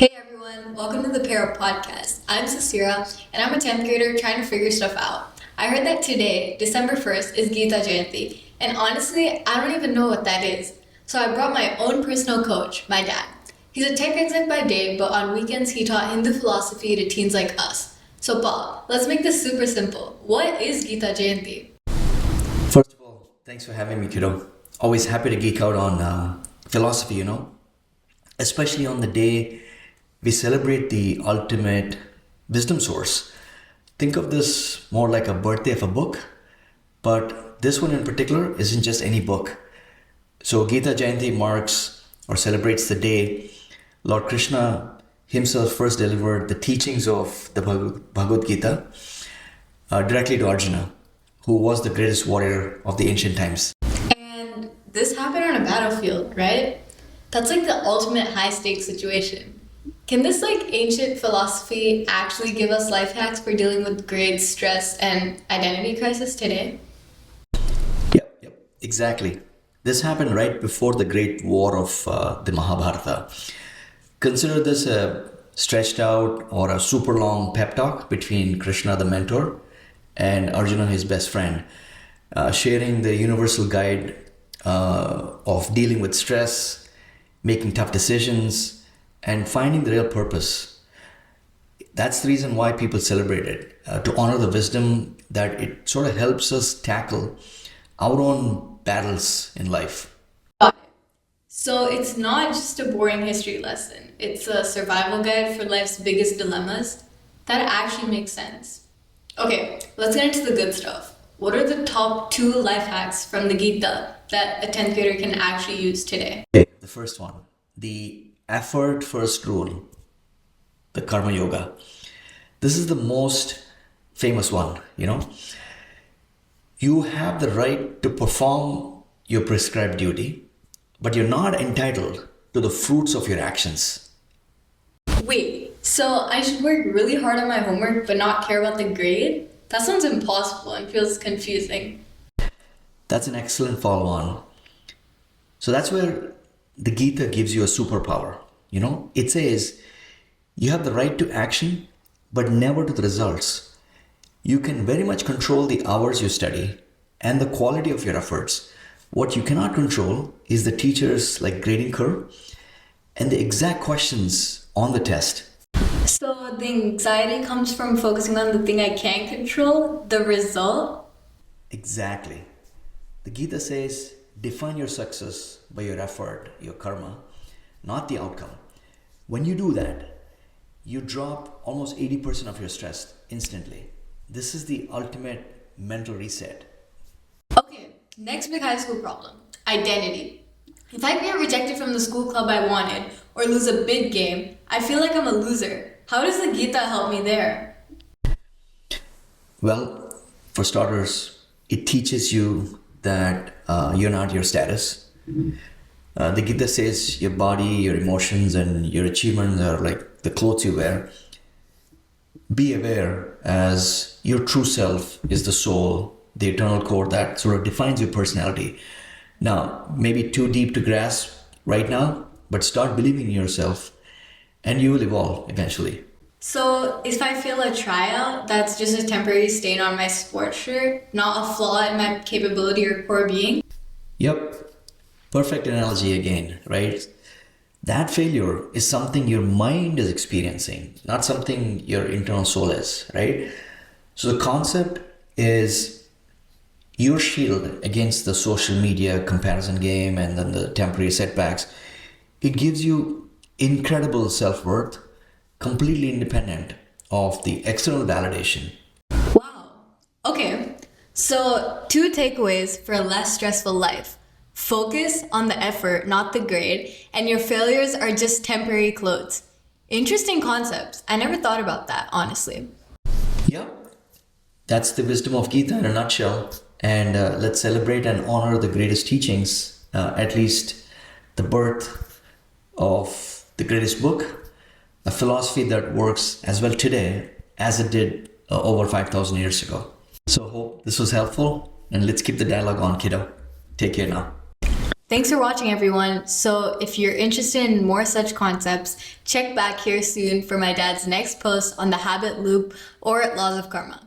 Hey everyone, welcome to the Pair Up Podcast. I'm Sasira, and I'm a 10th grader trying to figure stuff out. I heard that today, December 1st, is Gita Jayanti, and honestly, I don't even know what that is. So I brought my own personal coach, my dad. He's a tech exec by day, but on weekends he taught Hindu philosophy to teens like us. So Paul, let's make this super simple. What is Gita Jayanti? First of all, thanks for having me, kiddo. Always happy to geek out on philosophy, especially on the day we celebrate the ultimate wisdom source. Think of this more like a birthday of a book, but this one in particular isn't just any book. So Gita Jayanti marks or celebrates the day Lord Krishna himself first delivered the teachings of the Bhagavad Gita directly to Arjuna, who was the greatest warrior of the ancient times. And this happened on a battlefield, right? That's like the ultimate high stakes situation. Can this ancient philosophy actually give us life hacks for dealing with grades, stress, and identity crisis today? Yep, exactly. This happened right before the great war of the Mahabharata. Consider this a stretched out or a super long pep talk between Krishna, the mentor, and Arjuna, his best friend, sharing the universal guide of dealing with stress, making tough decisions, and finding the real purpose. That's the reason why people celebrate it, to honor the wisdom that it sort of helps us tackle our own battles in life. Got it. So it's not just a boring history lesson, it's a survival guide for life's biggest dilemmas. That actually makes sense. Okay, let's get into the good stuff. What are the top 2 life hacks from the Gita that a 10th grader can actually use today? Okay, the first one, the effort first rule, the karma yoga. This is the most famous one. You have the right to perform your prescribed duty, but you're not entitled to the fruits of your actions. Wait, so I should work really hard on my homework but not care about the grade? That sounds impossible and feels confusing. That's an excellent follow on. So that's where the Gita gives you a superpower. It says you have the right to action, but never to the results. You can very much control the hours you study and the quality of your efforts. What you cannot control is the teacher's grading curve and the exact questions on the test. So the anxiety comes from focusing on the thing I can't control, the result? Exactly. The Gita says define your success by your effort, your karma, not the outcome. When you do that, you drop almost 80% of your stress instantly. This is the ultimate mental reset. Okay, next big high school problem, identity. If I get rejected from the school club I wanted or lose a big game, I feel like I'm a loser. How does the Gita help me there? Well, for starters, it teaches you that you're not your status. The Gita says your body, your emotions, and your achievements are like the clothes you wear. Be aware as your true self is the soul, the eternal core that sort of defines your personality. Now, maybe too deep to grasp right now, but start believing in yourself and you will evolve eventually. So if I fail a tryout, that's just a temporary stain on my sports shirt, not a flaw in my capability or core being? Yep. Perfect analogy again, right? That failure is something your mind is experiencing, not something your internal soul is, right? So the concept is your shield against the social media comparison game and then the temporary setbacks. It gives you incredible self-worth, completely independent of the external validation. Wow. Okay, so 2 takeaways for a less stressful life. Focus on the effort, not the grade, and your failures are just temporary clothes. Interesting concepts. I never thought about that, honestly. Yeah, that's the wisdom of Gita in a nutshell. And let's celebrate and honor the greatest teachings, at least the birth of the greatest book, a philosophy that works as well today as it did over 5,000 years ago. So hope this was helpful, and let's keep the dialogue on, kiddo. Take care now. Thanks for watching, everyone. So if you're interested in more such concepts, check back here soon for my dad's next post on the habit loop or laws of karma.